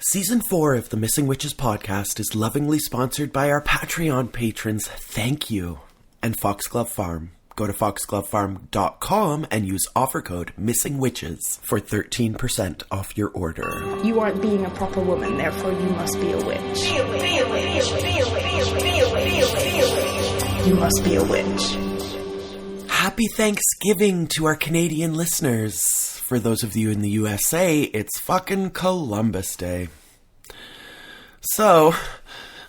Season 4 of the Missing Witches podcast is lovingly sponsored by our Patreon patrons. Thank you. And Foxglove Farm. Go to foxglovefarm.com and use offer code MissingWitches for 13% off your order. You aren't being a proper woman, therefore you must be a witch. You must be a witch. Happy Thanksgiving to our Canadian listeners. For those of you in the USA, it's fucking Columbus Day. So,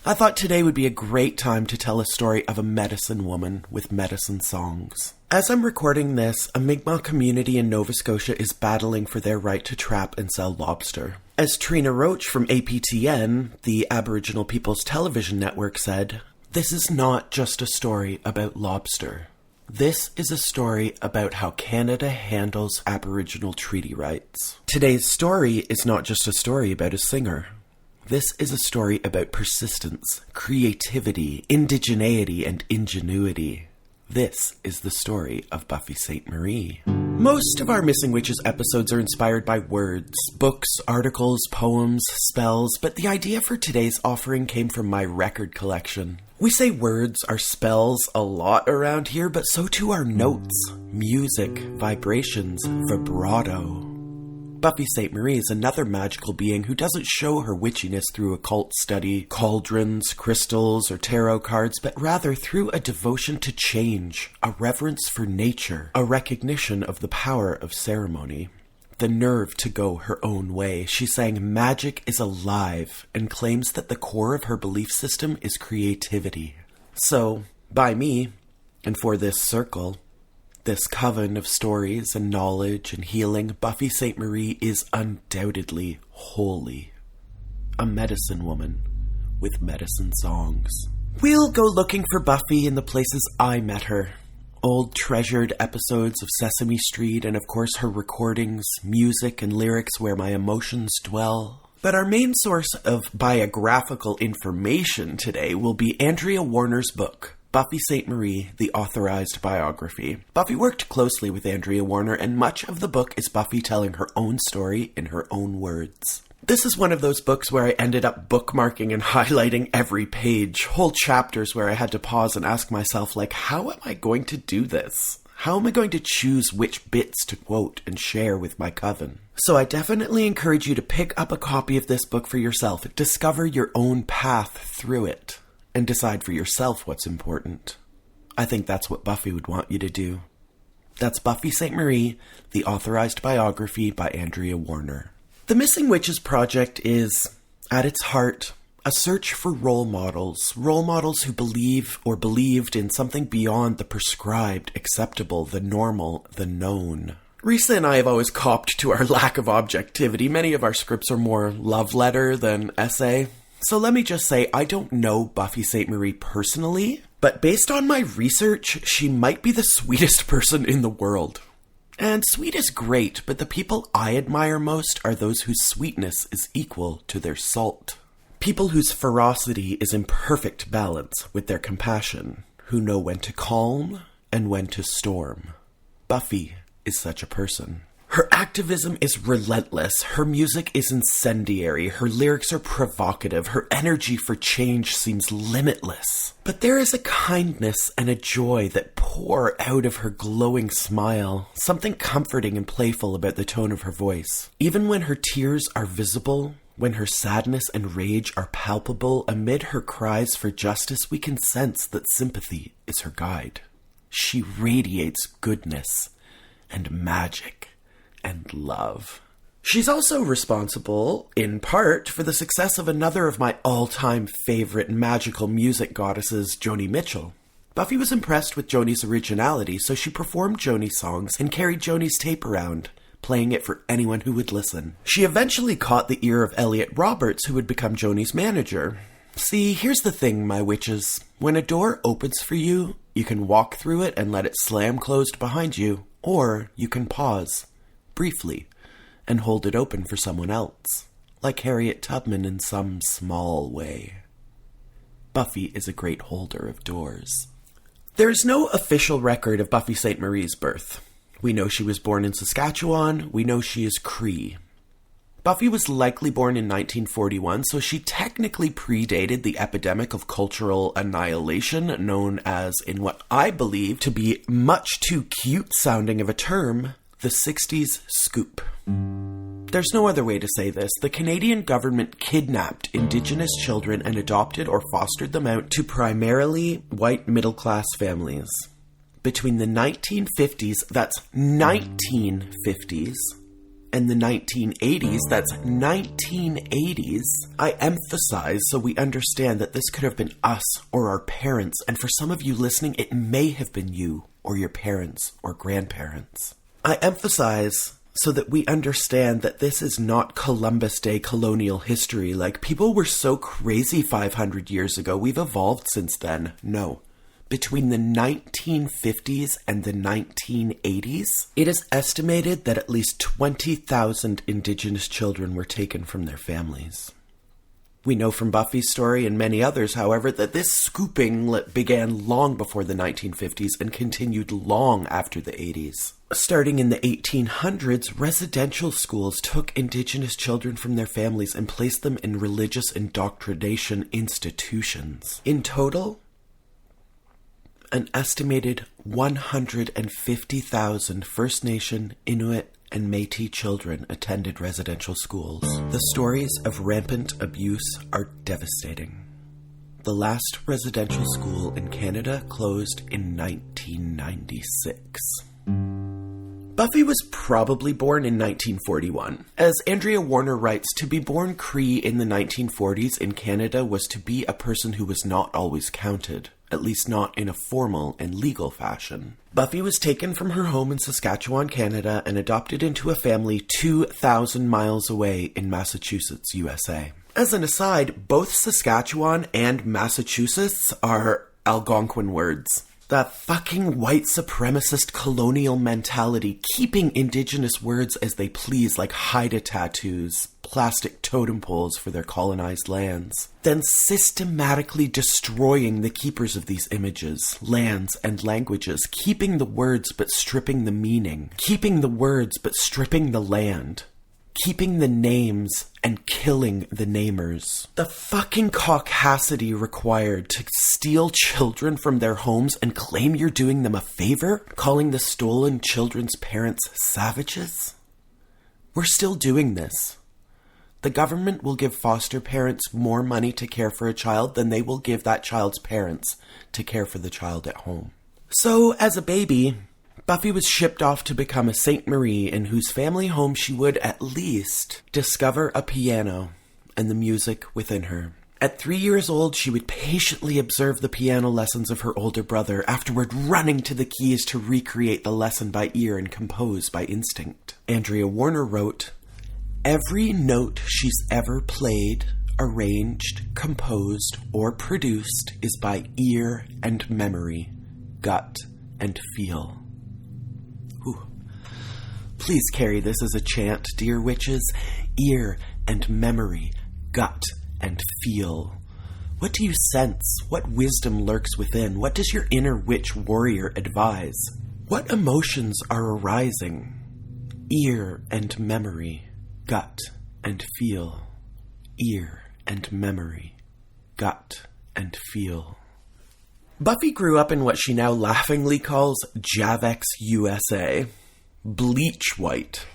I thought today would be a great time to tell a story of a medicine woman with medicine songs. As I'm recording this, a Mi'kmaq community in Nova Scotia is battling for their right to trap and sell lobster. As Trina Roach from APTN, the Aboriginal People's Television Network, said, "This is not just a story about lobster. This is a story about how Canada handles Aboriginal treaty rights." Today's story is not just a story about a singer. This is a story about persistence, creativity, indigeneity, and ingenuity. This is the story of Buffy Sainte Marie. Most of our Missing Witches episodes are inspired by words, books, articles, poems, spells, but the idea for today's offering came from my record collection. We say words are spells a lot around here, but so too are notes, music, vibrations, vibrato. Buffy Sainte Marie is another magical being who doesn't show her witchiness through occult study, cauldrons, crystals, or tarot cards, but rather through a devotion to change, a reverence for nature, a recognition of the power of ceremony. The nerve to go her own way. She sang magic is alive and claims that the core of her belief system is creativity. So, by me, and for this circle, this coven of stories and knowledge and healing, Buffy Sainte Marie is undoubtedly holy. A medicine woman with medicine songs. We'll go looking for Buffy in the places I met her. Old treasured episodes of Sesame Street and of course her recordings, music and lyrics where my emotions dwell. But our main source of biographical information today will be Andrea Warner's book, Buffy Sainte Marie, The Authorized Biography. Buffy worked closely with Andrea Warner, and much of the book is Buffy telling her own story in her own words. This is one of those books where I ended up bookmarking and highlighting every page, whole chapters where I had to pause and ask myself, how am I going to do this? How am I going to choose which bits to quote and share with my coven? So I definitely encourage you to pick up a copy of this book for yourself, discover your own path through it, and decide for yourself what's important. I think that's what Buffy would want you to do. That's Buffy Sainte Marie, The Authorized Biography by Andrea Warner. The Missing Witches Project is, at its heart, a search for role models who believe or believed in something beyond the prescribed, acceptable, the normal, the known. Risa and I have always copped to our lack of objectivity. Many of our scripts are more love letter than essay. So let me just say, I don't know Buffy Sainte Marie personally, but based on my research, she might be the sweetest person in the world. And sweet is great, but the people I admire most are those whose sweetness is equal to their salt. People whose ferocity is in perfect balance with their compassion, who know when to calm and when to storm. Buffy is such a person. Her activism is relentless, her music is incendiary, her lyrics are provocative, her energy for change seems limitless. But there is a kindness and a joy that pour out of her glowing smile, something comforting and playful about the tone of her voice. Even when her tears are visible, when her sadness and rage are palpable, amid her cries for justice, we can sense that sympathy is her guide. She radiates goodness and magic and love. She's also responsible, in part, for the success of another of my all-time favorite magical music goddesses, Joni Mitchell. Buffy was impressed with Joni's originality, so she performed Joni's songs and carried Joni's tape around, playing it for anyone who would listen. She eventually caught the ear of Elliot Roberts, who would become Joni's manager. See, here's the thing, my witches. When a door opens for you, you can walk through it and let it slam closed behind you, or you can pause briefly, and hold it open for someone else, like Harriet Tubman in some small way. Buffy is a great holder of doors. There is no official record of Buffy Sainte Marie's birth. We know she was born in Saskatchewan, we know she is Cree. Buffy was likely born in 1941, so she technically predated the epidemic of cultural annihilation known as, in what I believe to be much too cute sounding of a term, the 60s scoop. There's no other way to say this. The Canadian government kidnapped Indigenous children and adopted or fostered them out to primarily white middle-class families. Between the 1950s, that's 1950s, and the 1980s, that's 1980s, I emphasize so we understand that this could have been us or our parents, and for some of you listening, it may have been you or your parents or grandparents. I emphasize so that we understand that this is not Columbus Day colonial history, like people were so crazy 500 years ago, we've evolved since then. No. Between the 1950s and the 1980s, it is estimated that at least 20,000 Indigenous children were taken from their families. We know from Buffy's story and many others, however, that this scooping began long before the 1950s and continued long after the 80s. Starting in the 1800s, residential schools took Indigenous children from their families and placed them in religious indoctrination institutions. In total, an estimated 150,000 First Nation, Inuit, and Métis children attended residential schools. The stories of rampant abuse are devastating. The last residential school in Canada closed in 1996. Buffy was probably born in 1941. As Andrea Warner writes, to be born Cree in the 1940s in Canada was to be a person who was not always counted, at least not in a formal and legal fashion. Buffy was taken from her home in Saskatchewan, Canada, and adopted into a family 2,000 miles away in Massachusetts, USA. As an aside, both Saskatchewan and Massachusetts are Algonquin words. That fucking white supremacist colonial mentality, keeping Indigenous words as they please like Haida tattoos, plastic totem poles for their colonized lands, then systematically destroying the keepers of these images, lands, and languages, keeping the words but stripping the meaning, keeping the words but stripping the land, keeping the names and killing the namers. The fucking caucasity required to steal children from their homes and claim you're doing them a favor, calling the stolen children's parents savages? We're still doing this. The government will give foster parents more money to care for a child than they will give that child's parents to care for the child at home. So, as a baby, Buffy was shipped off to become a Sainte Marie, in whose family home she would, at least, discover a piano and the music within her. At 3 years old, she would patiently observe the piano lessons of her older brother, afterward running to the keys to recreate the lesson by ear and compose by instinct. Andrea Warner wrote, "Every note she's ever played, arranged, composed, or produced is by ear and memory, gut and feel." Whew. Please carry this as a chant, dear witches. Ear and memory, gut and feel. What do you sense? What wisdom lurks within? What does your inner witch warrior advise? What emotions are arising? Ear and memory, gut and feel. Ear and memory, gut and feel. Buffy grew up in what she now laughingly calls Javex USA, bleach white.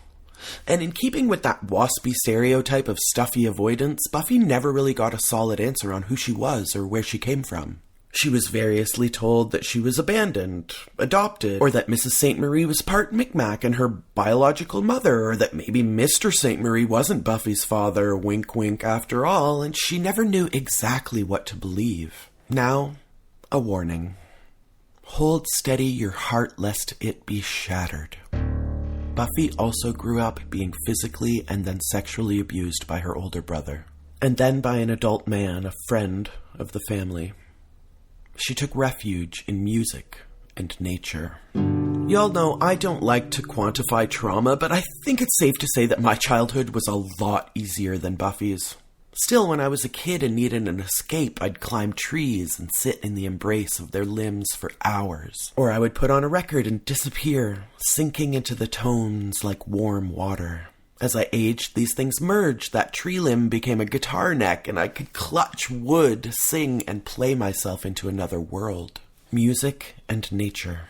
And in keeping with that waspy stereotype of stuffy avoidance, Buffy never really got a solid answer on who she was or where she came from. She was variously told that she was abandoned, adopted, or that Mrs. Sainte Marie was part Micmac and her biological mother, or that maybe Mr. Sainte Marie wasn't Buffy's father, wink wink after all, and she never knew exactly what to believe. Now, a warning. Hold steady your heart lest it be shattered. Buffy also grew up being physically and then sexually abused by her older brother, and then by an adult man, a friend of the family. She took refuge in music and nature. Y'all know I don't like to quantify trauma, but I think it's safe to say that my childhood was a lot easier than Buffy's. Still, when I was a kid and needed an escape, I'd climb trees and sit in the embrace of their limbs for hours. Or I would put on a record and disappear, sinking into the tones like warm water. As I aged, these things merged. That tree limb became a guitar neck, and I could clutch wood, sing, and play myself into another world. Music and nature.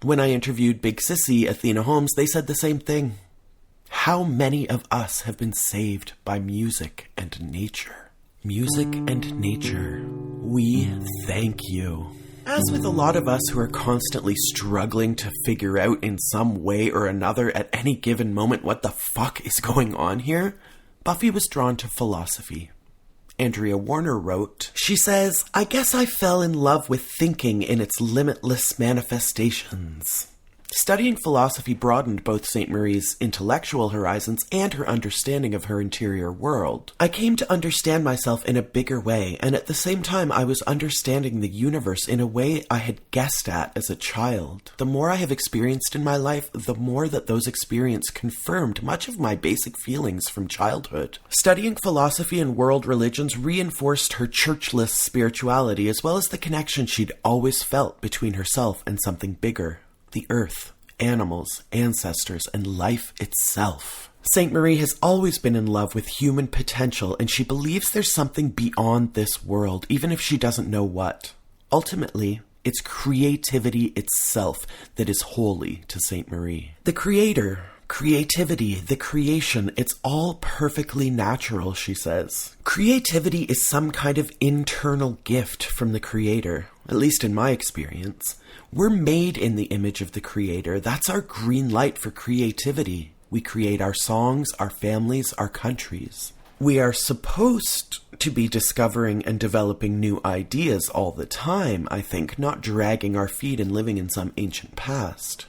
When I interviewed Big Sissy, Athena Holmes, they said the same thing. How many of us have been saved by music and nature? Music and nature, we thank you. As with a lot of us who are constantly struggling to figure out in some way or another at any given moment what the fuck is going on here, Buffy was drawn to philosophy. Andrea Warner wrote, she says, I guess I fell in love with thinking in its limitless manifestations. Studying philosophy broadened both Sainte Marie's intellectual horizons and her understanding of her interior world. I came to understand myself in a bigger way, and at the same time I was understanding the universe in a way I had guessed at as a child. The more I have experienced in my life, the more that those experiences confirmed much of my basic feelings from childhood. Studying philosophy and world religions reinforced her churchless spirituality, as well as the connection she'd always felt between herself and something bigger. The earth, animals, ancestors, and life itself. Sainte Marie has always been in love with human potential, and she believes there's something beyond this world, even if she doesn't know what. Ultimately, it's creativity itself that is holy to Sainte Marie. The creator, creativity, the creation, it's all perfectly natural, she says. Creativity is some kind of internal gift from the creator, at least in my experience. We're made in the image of the creator. That's our green light for creativity. We create our songs, our families, our countries. We are supposed to be discovering and developing new ideas all the time, I think, not dragging our feet and living in some ancient past.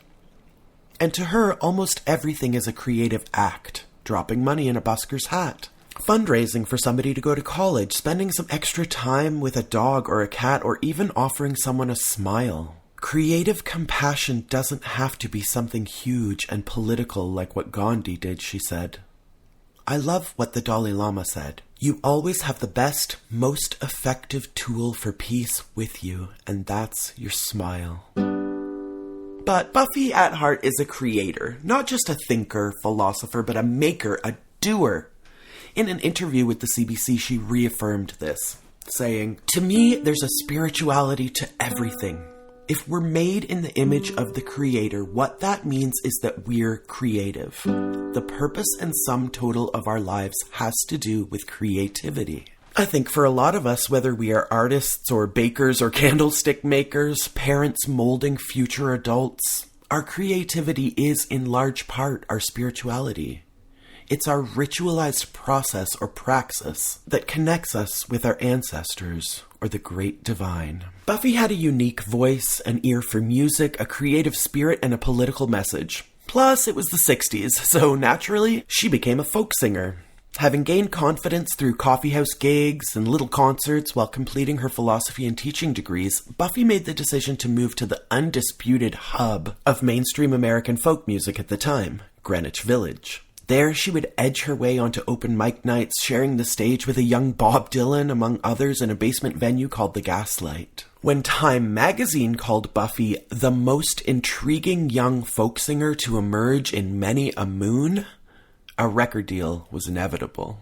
And to her, almost everything is a creative act. Dropping money in a busker's hat. Fundraising for somebody to go to college. Spending some extra time with a dog or a cat, or even offering someone a smile. Creative compassion doesn't have to be something huge and political like what Gandhi did, she said. I love what the Dalai Lama said. You always have the best, most effective tool for peace with you, and that's your smile. But Buffy at heart is a creator, not just a thinker, philosopher, but a maker, a doer. In an interview with the CBC, she reaffirmed this, saying, to me, there's a spirituality to everything. If we're made in the image of the creator, what that means is that we're creative. The purpose and sum total of our lives has to do with creativity. I think for a lot of us, whether we are artists or bakers or candlestick makers, parents molding future adults, our creativity is in large part our spirituality. It's our ritualized process or praxis that connects us with our ancestors or the great divine. Buffy had a unique voice, an ear for music, a creative spirit, and a political message. Plus, it was the 60s, so naturally, she became a folk singer. Having gained confidence through coffeehouse gigs and little concerts while completing her philosophy and teaching degrees, Buffy made the decision to move to the undisputed hub of mainstream American folk music at the time, Greenwich Village. There, she would edge her way onto open mic nights, sharing the stage with a young Bob Dylan, among others, in a basement venue called The Gaslight. When Time magazine called Buffy the most intriguing young folk singer to emerge in many a moon, a record deal was inevitable.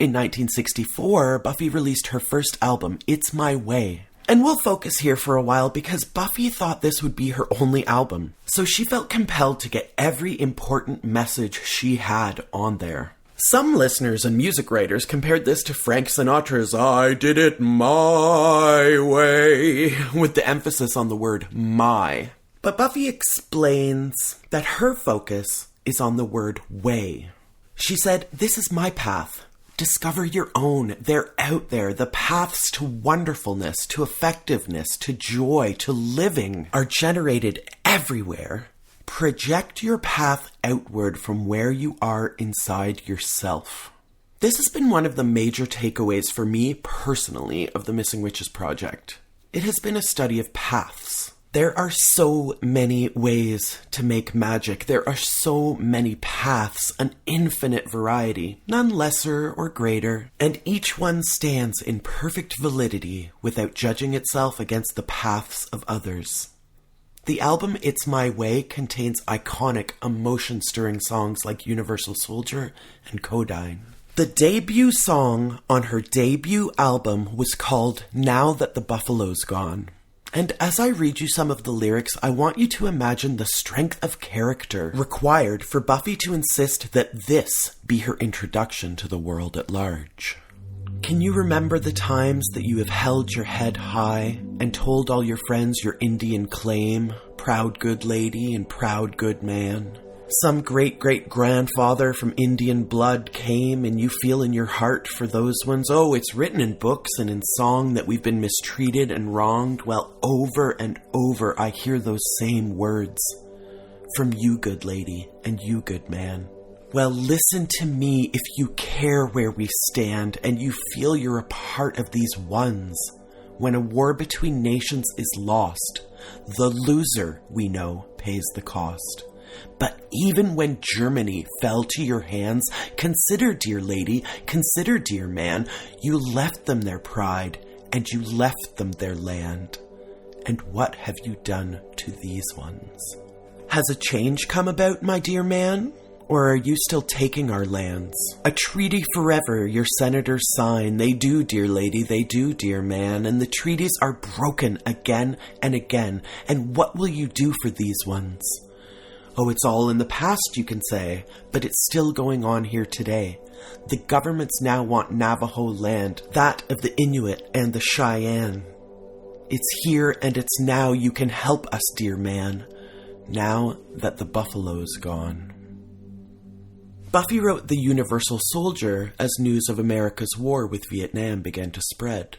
In 1964, Buffy released her first album, It's My Way. And we'll focus here for a while because Buffy thought this would be her only album, so she felt compelled to get every important message she had on there. Some listeners and music writers compared this to Frank Sinatra's I Did It My Way, with the emphasis on the word my. But Buffy explains that her focus is on the word way. She said, this is my path. Discover your own. They're out there. The paths to wonderfulness, to effectiveness, to joy, to living are generated everywhere. Project your path outward from where you are inside yourself. This has been one of the major takeaways for me personally of the Missing Witches project. It has been a study of paths. There are so many ways to make magic. There are so many paths, an infinite variety, none lesser or greater, and each one stands in perfect validity without judging itself against the paths of others. The album It's My Way contains iconic, emotion-stirring songs like Universal Soldier and Codyne. The debut song on her debut album was called Now That the Buffalo's Gone. And as I read you some of the lyrics, I want you to imagine the strength of character required for Buffy to insist that this be her introduction to the world at large. Can you remember the times that you have held your head high and told all your friends your Indian claim, proud good lady and proud good man? Some great-great-grandfather from Indian blood came and you feel in your heart for those ones. Oh, it's written in books and in song that we've been mistreated and wronged. Well, over and over I hear those same words from you, good lady, and you, good man. Well, listen to me if you care where we stand and you feel you're a part of these ones. When a war between nations is lost, the loser, we know, pays the cost. But even when Germany fell to your hands, consider, dear lady, consider, dear man, you left them their pride and you left them their land. And what have you done to these ones? Has a change come about, my dear man? Or are you still taking our lands? A treaty forever your senators sign. They do, dear lady, they do, dear man. And the treaties are broken again and again. And what will you do for these ones? Oh, it's all in the past, you can say, but it's still going on here today. The governments now want Navajo land, that of the Inuit and the Cheyenne. It's here and it's now. You can help us, dear man, now that the buffalo's gone. Buffy wrote The Universal Soldier as news of America's war with Vietnam began to spread.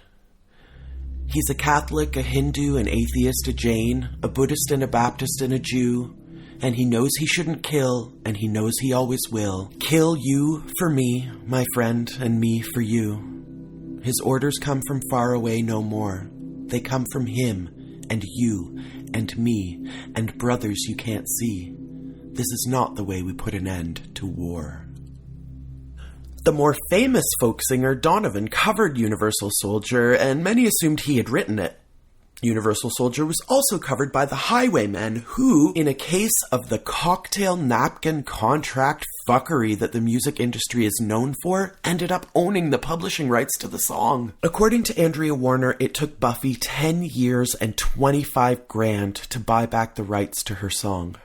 He's a Catholic, a Hindu, an atheist, a Jain, a Buddhist and a Baptist and a Jew, and he knows he shouldn't kill, and he knows he always will. Kill you for me, my friend, and me for you. His orders come from far away no more. They come from him, and you, and me, and brothers you can't see. This is not the way we put an end to war. The more famous folk singer Donovan covered Universal Soldier, and many assumed he had written it. Universal Soldier was also covered by the Highwaymen, who, in a case of the cocktail napkin contract fuckery that the music industry is known for, ended up owning the publishing rights to the song. According to Andrea Warner, it took Buffy 10 years and $25,000 to buy back the rights to her song.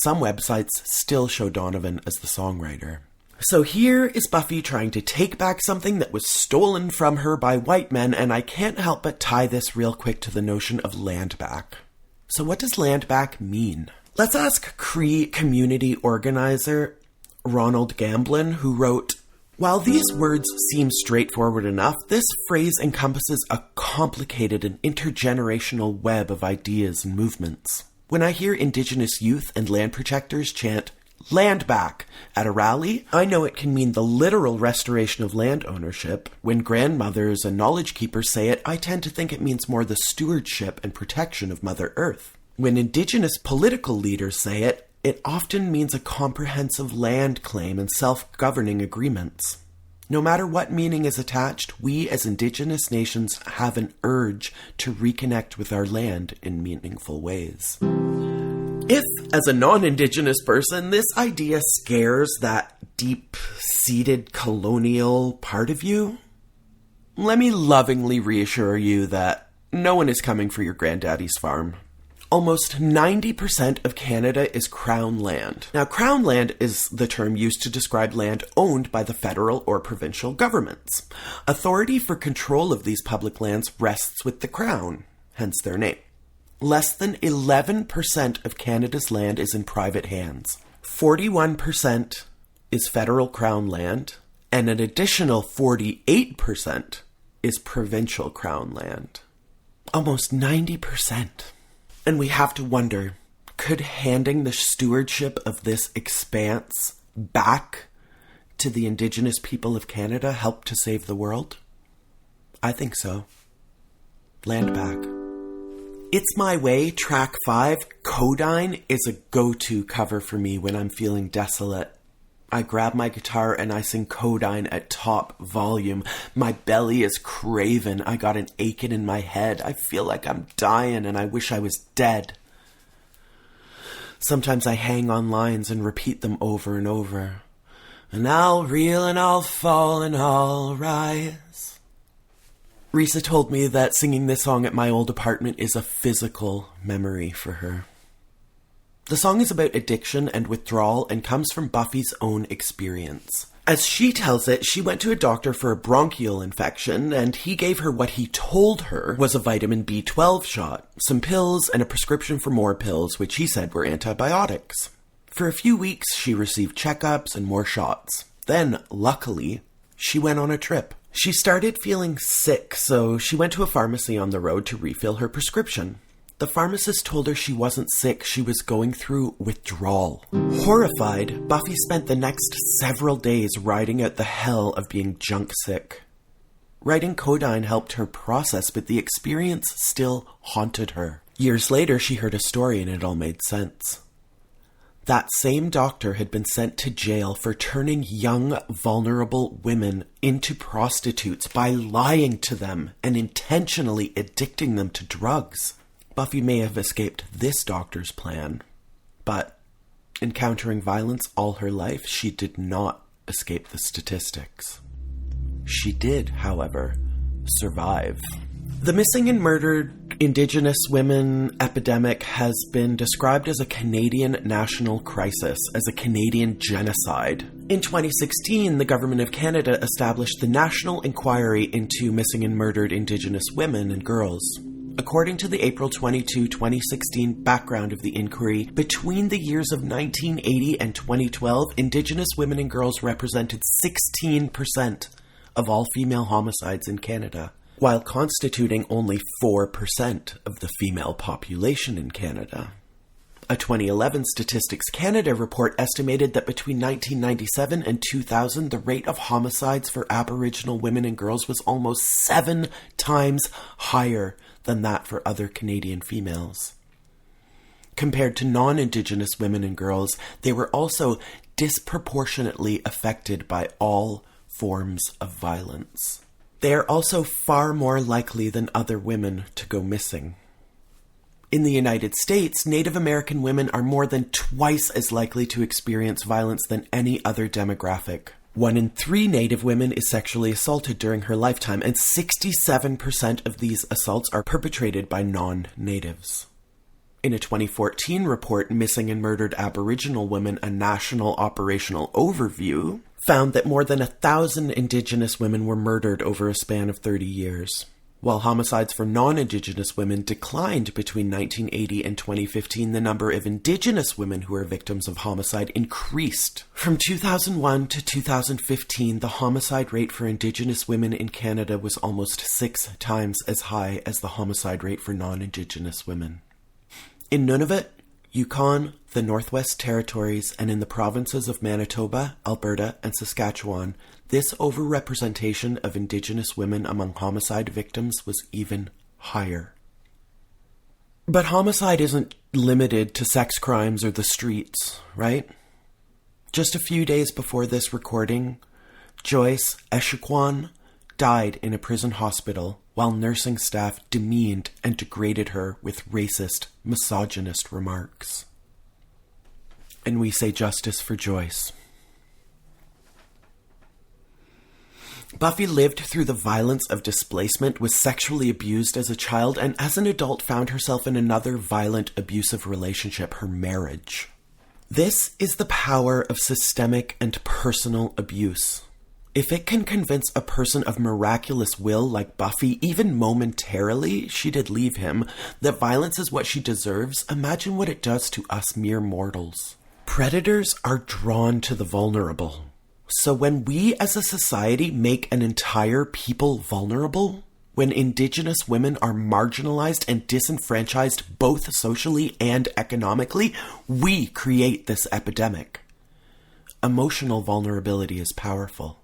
Some websites still show Donovan as the songwriter. So here is Buffy trying to take back something that was stolen from her by white men, and I can't help but tie this real quick to the notion of land back. So what does land back mean? Let's ask Cree community organizer Ronald Gamblin, who wrote, "While these words seem straightforward enough, this phrase encompasses a complicated and intergenerational web of ideas and movements. When I hear Indigenous youth and land protectors chant, 'Land back' at a rally, I know it can mean the literal restoration of land ownership. When grandmothers and knowledge keepers say it, I tend to think it means more the stewardship and protection of Mother Earth. When Indigenous political leaders say it, it often means a comprehensive land claim and self-governing agreements. No matter what meaning is attached, we as Indigenous nations have an urge to reconnect with our land in meaningful ways." If, as a non-Indigenous person, this idea scares that deep-seated colonial part of you, let me lovingly reassure you that no one is coming for your granddaddy's farm. Almost 90% of Canada is Crown land. Now, Crown land is the term used to describe land owned by the federal or provincial governments. Authority for control of these public lands rests with the Crown, hence their name. Less than 11% of Canada's land is in private hands. 41% is federal Crown land, and an additional 48% is provincial Crown land. Almost 90%. And we have to wonder, could handing the stewardship of this expanse back to the Indigenous people of Canada help to save the world? I think so. Land back. It's My Way, track 5, Codyne, is a go-to cover for me when I'm feeling desolate. I grab my guitar and I sing Codyne at top volume. My belly is craven. I got an aching in my head. I feel like I'm dying and I wish I was dead. Sometimes I hang on lines and repeat them over and over. And I'll reel and I'll fall and I'll rise. Risa told me that singing this song at my old apartment is a physical memory for her. The song is about addiction and withdrawal and comes from Buffy's own experience. As she tells it, she went to a doctor for a bronchial infection, and he gave her what he told her was a vitamin B12 shot, some pills, and a prescription for more pills, which he said were antibiotics. For a few weeks, she received checkups and more shots. Then, luckily, she went on a trip. She started feeling sick, so she went to a pharmacy on the road to refill her prescription. The pharmacist told her she wasn't sick, she was going through withdrawal. Horrified, Buffy spent the next several days riding out the hell of being junk sick. Writing Codyne helped her process, but the experience still haunted her. Years later, she heard a story and it all made sense. That same doctor had been sent to jail for turning young, vulnerable women into prostitutes by lying to them and intentionally addicting them to drugs. Buffy may have escaped this doctor's plan, but encountering violence all her life, she did not escape the statistics. She did, however, survive. The missing and murdered Indigenous women epidemic has been described as a Canadian national crisis, as a Canadian genocide. In 2016, the Government of Canada established the National Inquiry into Missing and Murdered Indigenous Women and Girls. According to the April 22, 2016 background of the inquiry, between the years of 1980 and 2012, Indigenous women and girls represented 16% of all female homicides in Canada, while constituting only 4% of the female population in Canada. A 2011 Statistics Canada report estimated that between 1997 and 2000, the rate of homicides for Aboriginal women and girls was almost 7 times higher than that for other Canadian females. Compared to non-Indigenous women and girls, they were also disproportionately affected by all forms of violence. They are also far more likely than other women to go missing. In the United States, Native American women are more than twice as likely to experience violence than any other demographic. 1 in 3 Native women is sexually assaulted during her lifetime, and 67% of these assaults are perpetrated by non-Natives. In a 2014 report, Missing and Murdered Aboriginal Women, a National Operational Overview, found that more than 1,000 Indigenous women were murdered over a span of 30 years. While homicides for non-Indigenous women declined between 1980 and 2015, the number of Indigenous women who are victims of homicide increased. From 2001 to 2015, the homicide rate for Indigenous women in Canada was almost 6 times as high as the homicide rate for non-Indigenous women. In Nunavut, Yukon, the Northwest Territories, and in the provinces of Manitoba, Alberta, and Saskatchewan, this overrepresentation of Indigenous women among homicide victims was even higher. But homicide isn't limited to sex crimes or the streets, right? Just a few days before this recording, Joyce Echequan died in a prison hospital while nursing staff demeaned and degraded her with racist, misogynist remarks. And we say justice for Joyce. Buffy lived through the violence of displacement, was sexually abused as a child, and as an adult found herself in another violent, abusive relationship, her marriage. This is the power of systemic and personal abuse. If it can convince a person of miraculous will like Buffy, even momentarily, she did leave him, that violence is what she deserves, imagine what it does to us mere mortals. Predators are drawn to the vulnerable. So when we as a society make an entire people vulnerable, when Indigenous women are marginalized and disenfranchised both socially and economically, we create this epidemic. Emotional vulnerability is powerful.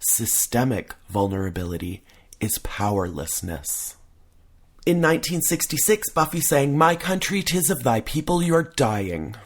Systemic vulnerability is powerlessness. In 1966, Buffy sang, "My country, 'tis of thy people you're dying."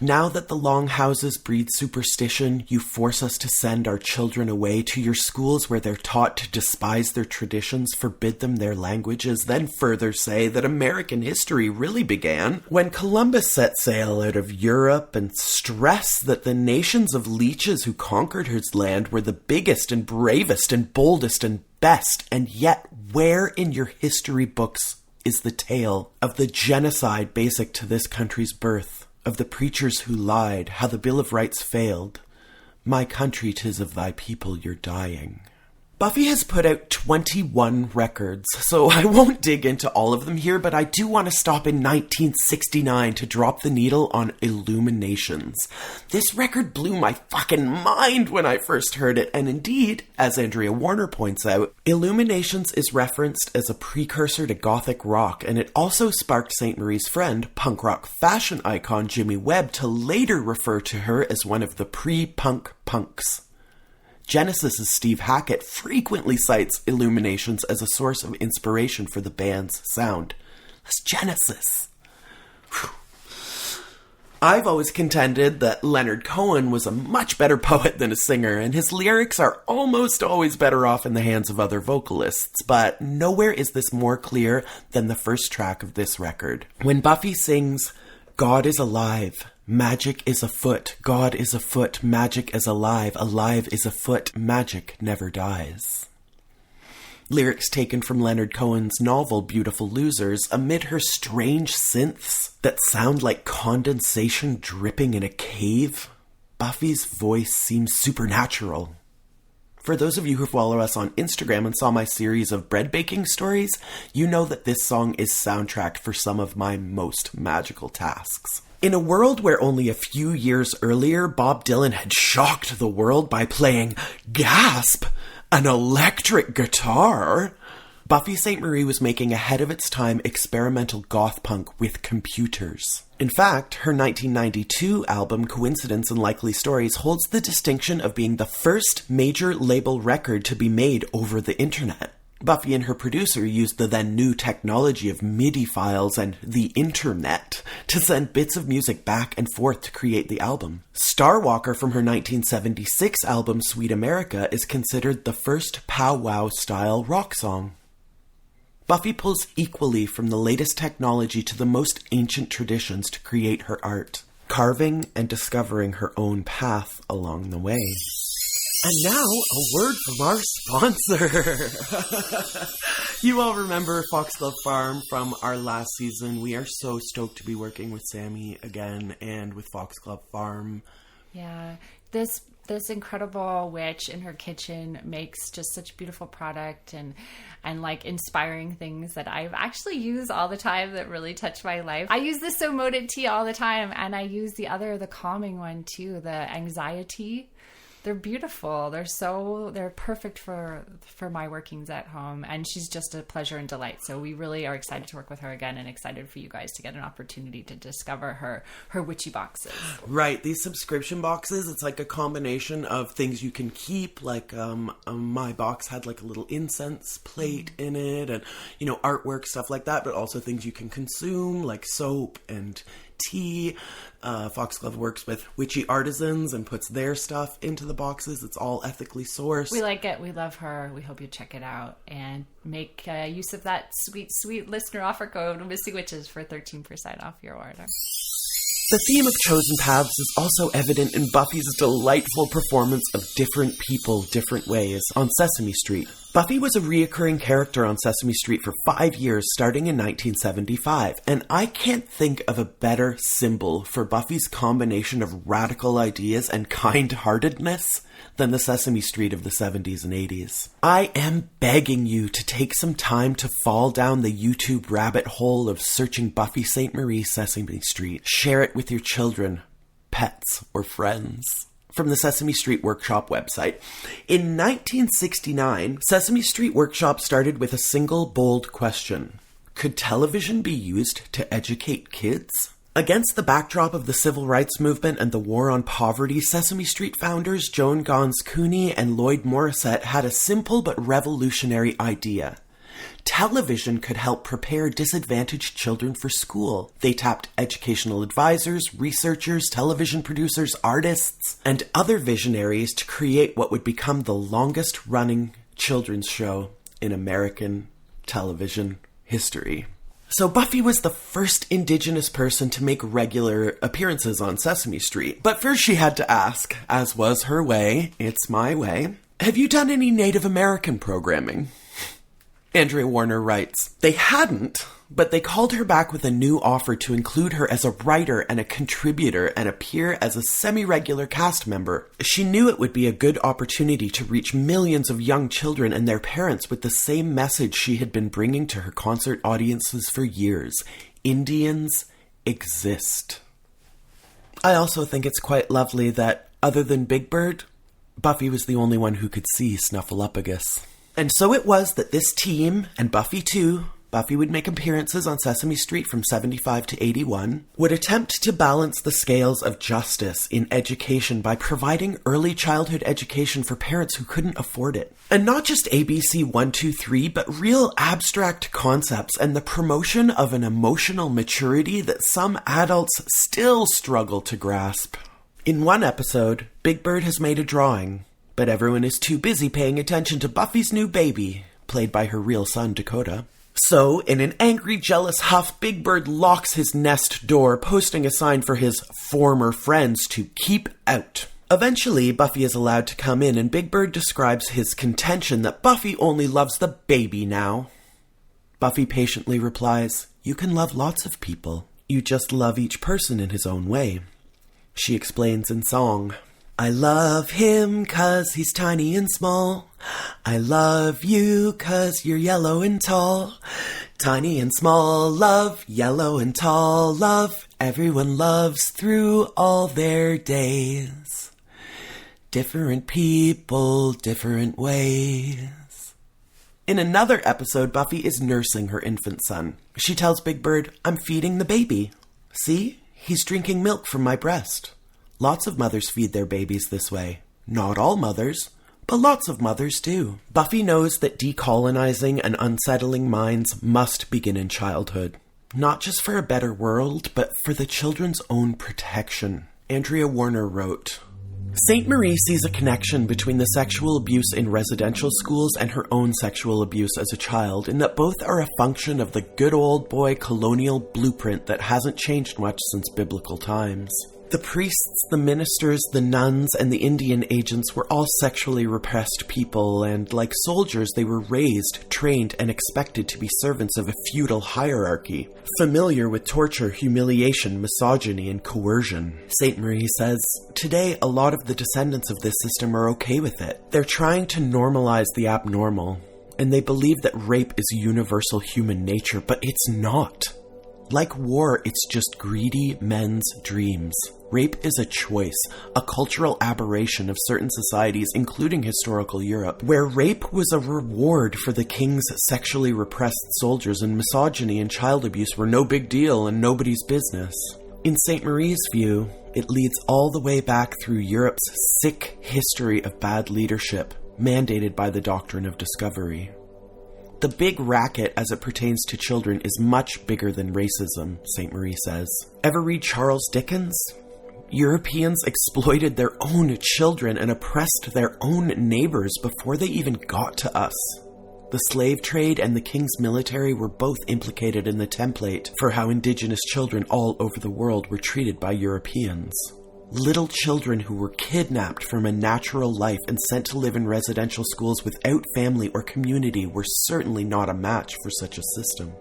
Now that the long houses breed superstition, you force us to send our children away to your schools where they're taught to despise their traditions, forbid them their languages, then further say that American history really began when Columbus set sail out of Europe, and stress that the nations of leeches who conquered his land were the biggest and bravest and boldest and best. And yet, where in your history books is the tale of the genocide basic to this country's birth? Of the preachers who lied, how the Bill of Rights failed. My country, 'tis of thy people you're dying. Buffy has put out 21 records, so I won't dig into all of them here, but I do want to stop in 1969 to drop the needle on Illuminations. This record blew my fucking mind when I first heard it, and indeed, as Andrea Warner points out, Illuminations is referenced as a precursor to gothic rock, and it also sparked Sainte Marie's friend, punk rock fashion icon Jimmy Webb, to later refer to her as one of the pre-punk punks. Genesis' Steve Hackett frequently cites Illuminations as a source of inspiration for the band's sound. That's Genesis. Whew. I've always contended that Leonard Cohen was a much better poet than a singer, and his lyrics are almost always better off in the hands of other vocalists, but nowhere is this more clear than the first track of this record. When Buffy sings, "God is alive, magic is afoot, God is afoot, magic is alive, alive is afoot, magic never dies." Lyrics taken from Leonard Cohen's novel Beautiful Losers, amid her strange synths that sound like condensation dripping in a cave. Buffy's voice seems supernatural. For those of you who follow us on Instagram and saw my series of bread baking stories, you know that this song is soundtracked for some of my most magical tasks. In a world where only a few years earlier, Bob Dylan had shocked the world by playing, gasp, an electric guitar, Buffy Sainte Marie was making ahead of its time experimental goth punk with computers. In fact, her 1992 album Coincidence and Likely Stories holds the distinction of being the first major label record to be made over the internet. Buffy and her producer used the then new technology of MIDI files and the internet to send bits of music back and forth to create the album. Starwalker from her 1976 album Sweet America is considered the first powwow-style rock song. Buffy pulls equally from the latest technology to the most ancient traditions to create her art, carving and discovering her own path along the way. And now, a word from our sponsor. You all remember Foxglove Farm from our last season. We are so stoked to be working with Sammy again and with Foxglove Farm. Yeah, this incredible witch in her kitchen makes just such beautiful product and like inspiring things that I've actually used all the time that really touch my life. I use the So Moted tea all the time, and I use the calming one too, the anxiety. They're beautiful. They're perfect for my workings at home. And she's just a pleasure and delight. So we really are excited to work with her again and excited for you guys to get an opportunity to discover her witchy boxes. Right. These subscription boxes, it's like a combination of things you can keep. Like my box had like a little incense plate in it and, artwork, stuff like that. But also things you can consume like soap and tea. Foxglove works with witchy artisans and puts their stuff into the boxes. It's all ethically sourced. We like it. We love her. We hope you check it out and make use of that sweet, sweet listener offer code, Missy Witches, for 13% off your order. The theme of chosen paths is also evident in Buffy's delightful performance of different people, different ways on Sesame Street. Buffy was a reoccurring character on Sesame Street for 5 years, starting in 1975, and I can't think of a better symbol for Buffy's combination of radical ideas and kind-heartedness than the Sesame Street of the 70s and 80s. I am begging you to take some time to fall down the YouTube rabbit hole of searching Buffy Sainte Marie Sesame Street. Share it with your children, pets, or friends. From the Sesame Street Workshop website. In 1969, Sesame Street Workshop started with a single bold question. Could television be used to educate kids? Against the backdrop of the civil rights movement and the war on poverty, Sesame Street founders Joan Gons Cooney and Lloyd Morissette had a simple but revolutionary idea. Television could help prepare disadvantaged children for school. They tapped educational advisors, researchers, television producers, artists, and other visionaries to create what would become the longest-running children's show in American television history. So Buffy was the first Indigenous person to make regular appearances on Sesame Street. But first she had to ask, as was her way, it's my way, have you done any Native American programming? Andrea Warner writes, they hadn't, but they called her back with a new offer to include her as a writer and a contributor and appear as a semi-regular cast member. She knew it would be a good opportunity to reach millions of young children and their parents with the same message she had been bringing to her concert audiences for years. Indians exist. I also think it's quite lovely that, other than Big Bird, Buffy was the only one who could see Snuffleupagus. And so it was that this team, and Buffy too, Buffy would make appearances on Sesame Street from 75 to 81, would attempt to balance the scales of justice in education by providing early childhood education for parents who couldn't afford it. And not just ABC 1, 2, 3, but real abstract concepts and the promotion of an emotional maturity that some adults still struggle to grasp. In one episode, Big Bird has made a drawing, but everyone is too busy paying attention to Buffy's new baby, played by her real son, Dakota. So, in an angry, jealous huff, Big Bird locks his nest door, posting a sign for his former friends to keep out. Eventually, Buffy is allowed to come in, and Big Bird describes his contention that Buffy only loves the baby now. Buffy patiently replies, you can love lots of people. You just love each person in his own way. She explains in song, I love him 'cause he's tiny and small. I love you 'cause you're yellow and tall. Tiny and small love, yellow and tall love. Everyone loves through all their days. Different people, different ways. In another episode, Buffy is nursing her infant son. She tells Big Bird, I'm feeding the baby. See? He's drinking milk from my breast. Lots of mothers feed their babies this way. Not all mothers, but lots of mothers do. Buffy knows that decolonizing and unsettling minds must begin in childhood. Not just for a better world, but for the children's own protection. Andrea Warner wrote, Sainte Marie sees a connection between the sexual abuse in residential schools and her own sexual abuse as a child, in that both are a function of the good old boy colonial blueprint that hasn't changed much since biblical times. The priests, the ministers, the nuns, and the Indian agents were all sexually repressed people, and like soldiers, they were raised, trained, and expected to be servants of a feudal hierarchy, familiar with torture, humiliation, misogyny, and coercion. Sainte Marie says, today, a lot of the descendants of this system are okay with it. They're trying to normalize the abnormal, and they believe that rape is universal human nature, but it's not. Like war, it's just greedy men's dreams. Rape is a choice, a cultural aberration of certain societies, including historical Europe, where rape was a reward for the king's sexually repressed soldiers and misogyny and child abuse were no big deal and nobody's business. In Sainte Marie's view, it leads all the way back through Europe's sick history of bad leadership, mandated by the doctrine of discovery. The big racket as it pertains to children is much bigger than racism, Sainte Marie says. Ever read Charles Dickens? Europeans exploited their own children and oppressed their own neighbors before they even got to us. The slave trade and the king's military were both implicated in the template for how indigenous children all over the world were treated by Europeans. Little children who were kidnapped from a natural life and sent to live in residential schools without family or community were certainly not a match for such a system.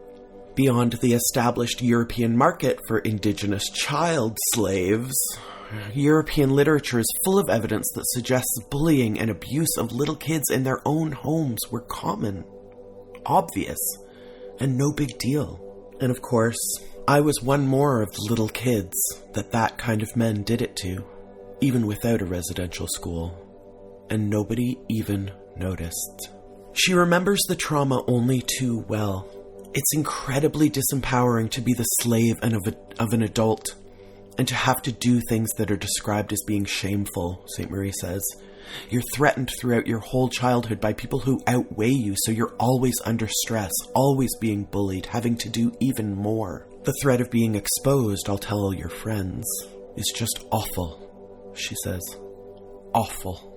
Beyond the established European market for indigenous child slaves, European literature is full of evidence that suggests bullying and abuse of little kids in their own homes were common, obvious, and no big deal. And of course, I was one more of the little kids that kind of men did it to, even without a residential school. And nobody even noticed. She remembers the trauma only too well. It's incredibly disempowering to be the slave of an adult, and to have to do things that are described as being shameful, Sainte Marie says. You're threatened throughout your whole childhood by people who outweigh you, so you're always under stress, always being bullied, having to do even more. The threat of being exposed, I'll tell all your friends, is just awful, she says. Awful.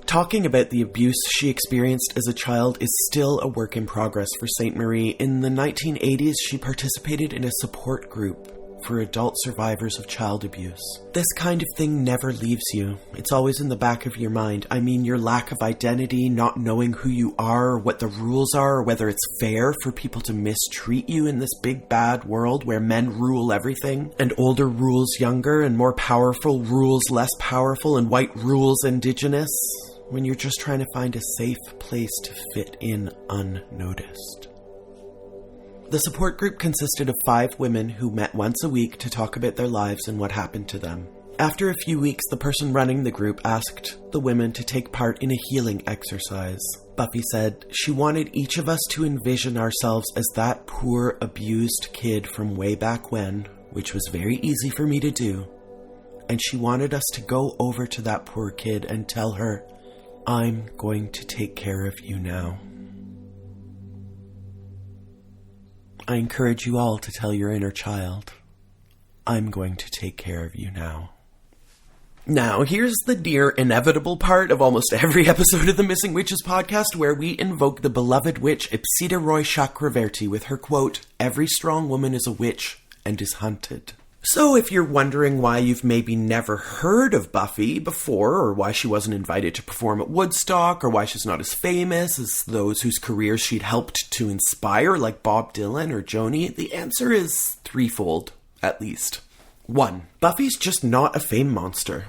Talking about the abuse she experienced as a child is still a work in progress for Sainte Marie. In the 1980s, she participated in a support group for adult survivors of child abuse. This kind of thing never leaves you. It's always in the back of your mind. I mean, your lack of identity, not knowing who you are, or what the rules are, or whether it's fair for people to mistreat you in this big bad world where men rule everything, and older rules younger, and more powerful rules less powerful, and white rules indigenous, when you're just trying to find a safe place to fit in unnoticed. The support group consisted of 5 women who met once a week to talk about their lives and what happened to them. After a few weeks, the person running the group asked the women to take part in a healing exercise. Buffy said she wanted each of us to envision ourselves as that poor, abused kid from way back when, which was very easy for me to do, and she wanted us to go over to that poor kid and tell her, "I'm going to take care of you now." I encourage you all to tell your inner child, "I'm going to take care of you now." Now, here's the near inevitable part of almost every episode of the Missing Witches podcast, where we invoke the beloved witch Ipsita Roy Chakraverty with her quote, "Every strong woman is a witch and is hunted." So if you're wondering why you've maybe never heard of Buffy before, or why she wasn't invited to perform at Woodstock, or why she's not as famous as those whose careers she'd helped to inspire, like Bob Dylan or Joni, the answer is threefold, at least. 1. Buffy's just not a fame monster.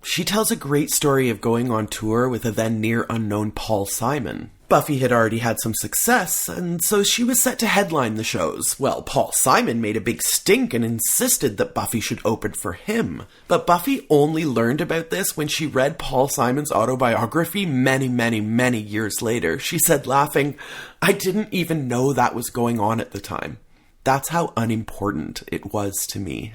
She tells a great story of going on tour with a then near unknown Paul Simon. Buffy had already had some success, and so she was set to headline the shows. Well, Paul Simon made a big stink and insisted that Buffy should open for him. But Buffy only learned about this when she read Paul Simon's autobiography many, many, many years later. She said, laughing, "I didn't even know that was going on at the time. That's how unimportant it was to me."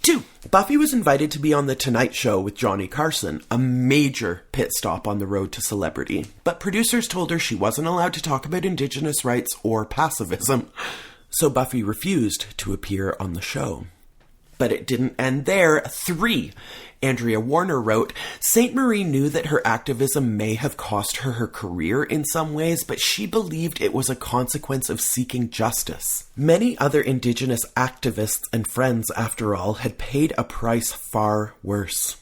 2. Buffy was invited to be on The Tonight Show with Johnny Carson, a major pit stop on the road to celebrity. But producers told her she wasn't allowed to talk about Indigenous rights or pacifism, so Buffy refused to appear on the show. But it didn't end there. 3. Andrea Warner wrote, Sainte Marie knew that her activism may have cost her her career in some ways, but she believed it was a consequence of seeking justice. Many other Indigenous activists and friends, after all, had paid a price far worse.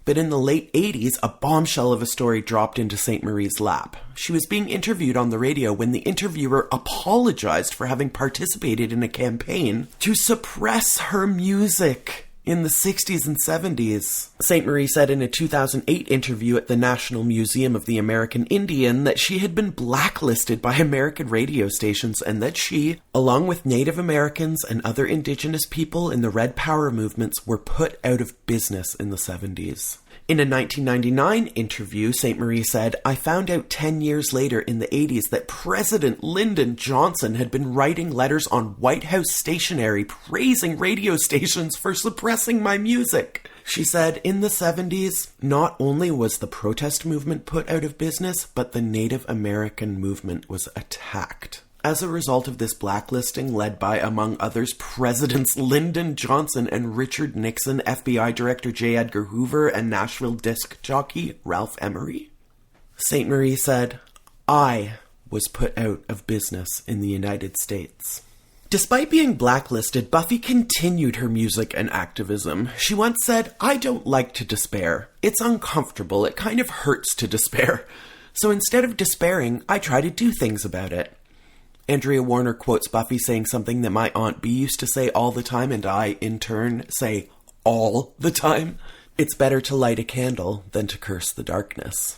But in the late 80s, a bombshell of a story dropped into Sainte Marie's lap. She was being interviewed on the radio when the interviewer apologized for having participated in a campaign to suppress her music in the 60s and 70s. Sainte Marie said in a 2008 interview at the National Museum of the American Indian that she had been blacklisted by American radio stations and that she, along with Native Americans and other Indigenous people in the Red Power movements, were put out of business in the 70s. In a 1999 interview, Sainte Marie said, I found out 10 years later in the 80s that President Lyndon Johnson had been writing letters on White House stationery praising radio stations for suppressing my music. She said, in the 70s, not only was the protest movement put out of business, but the Native American movement was attacked. As a result of this blacklisting led by, among others, Presidents Lyndon Johnson and Richard Nixon, FBI Director J. Edgar Hoover, and Nashville disc jockey Ralph Emery, Sainte Marie said, I was put out of business in the United States. Despite being blacklisted, Buffy continued her music and activism. She once said, I don't like to despair. It's uncomfortable. It kind of hurts to despair. So instead of despairing, I try to do things about it. Andrea Warner quotes Buffy saying something that my Aunt Bee used to say all the time, and I, in turn, say all the time. It's better to light a candle than to curse the darkness.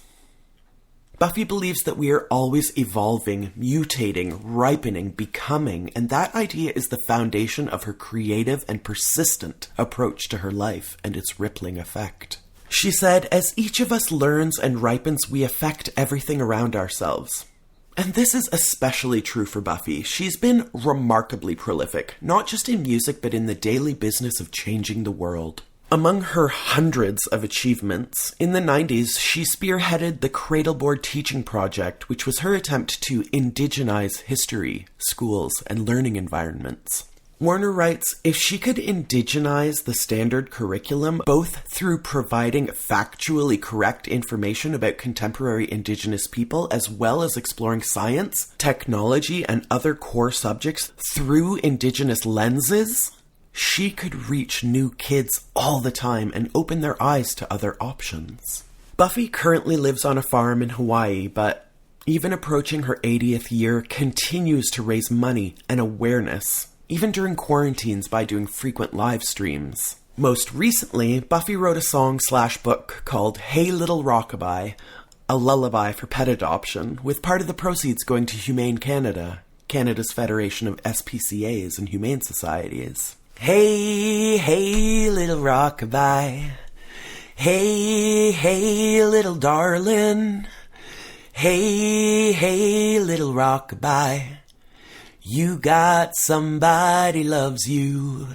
Buffy believes that we are always evolving, mutating, ripening, becoming, and that idea is the foundation of her creative and persistent approach to her life and its rippling effect. She said, as each of us learns and ripens, we affect everything around ourselves. And this is especially true for Buffy. She's been remarkably prolific, not just in music, but in the daily business of changing the world. Among her hundreds of achievements, in the 90s, she spearheaded the Cradleboard Teaching Project, which was her attempt to indigenize history, schools, and learning environments. Warner writes, if she could indigenize the standard curriculum, both through providing factually correct information about contemporary Indigenous people, as well as exploring science, technology, and other core subjects through Indigenous lenses, she could reach new kids all the time and open their eyes to other options. Buffy currently lives on a farm in Hawaii, but even approaching her 80th year, continues to raise money and awareness, even during quarantines by doing frequent live streams. Most recently, Buffy wrote a song/book called Hey Little Rockabye, a lullaby for pet adoption, with part of the proceeds going to Humane Canada, Canada's Federation of SPCAs and Humane Societies. Hey, hey, little rockabye. Hey, hey, little darling. Hey, hey, little rockabye. You got somebody loves you.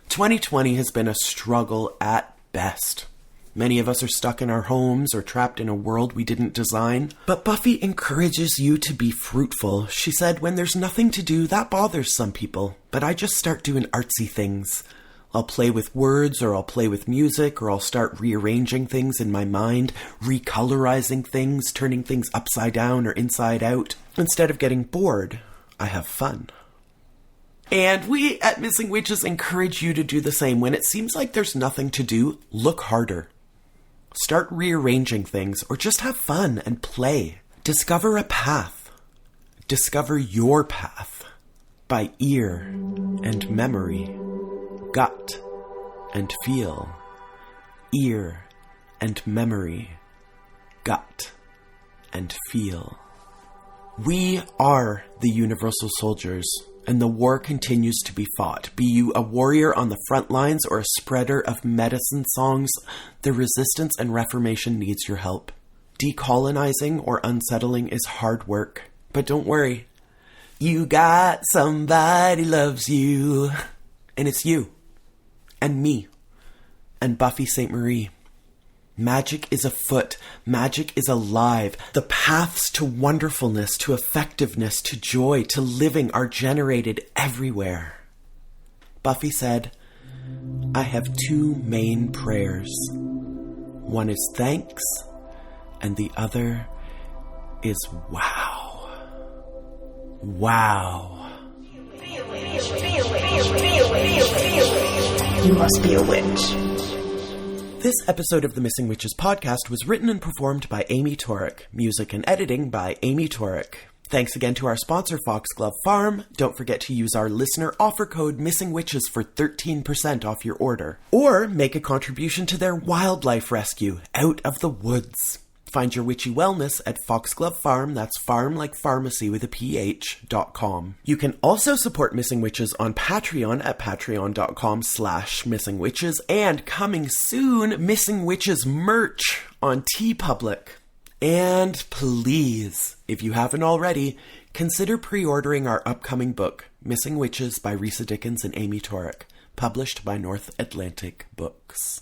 2020 has been a struggle at best. Many of us are stuck in our homes or trapped in a world we didn't design. But Buffy encourages you to be fruitful. She said, when there's nothing to do, that bothers some people. But I just start doing artsy things. I'll play with words, or I'll play with music, or I'll start rearranging things in my mind, recolorizing things, turning things upside down or inside out. Instead of getting bored, I have fun. And we at Missing Witches encourage you to do the same. When it seems like there's nothing to do, look harder. Start rearranging things, or just have fun and play. Discover a path. Discover your path by ear and memory, gut and feel, ear and memory, gut and feel. We are the universal soldiers, and the war continues to be fought. Be you a warrior on the front lines or a spreader of medicine songs, the resistance and reformation needs your help. Decolonizing or unsettling is hard work, but don't worry. You got somebody loves you, and it's you, and me, and Buffy Sainte Marie. Magic is afoot. Magic is alive. The paths to wonderfulness, to effectiveness, to joy, to living are generated everywhere. Buffy said, I have two main prayers. One is thanks, and the other is wow. Wow. You must be a witch. This episode of the Missing Witches podcast was written and performed by Amy Torek. Music and editing by Amy Torek. Thanks again to our sponsor, Foxglove Farm. Don't forget to use our listener offer code MissingWitches for 13% off your order. Or make a contribution to their wildlife rescue, Out of the Woods. Find your witchy wellness at Foxglove Farm, that's farm like pharmacy with a PH.com. You can also support Missing Witches on Patreon at patreon.com/missingwitches, and coming soon, Missing Witches merch on TeePublic. And please, if you haven't already, consider pre-ordering our upcoming book, Missing Witches by Risa Dickens and Amy Torek, published by North Atlantic Books.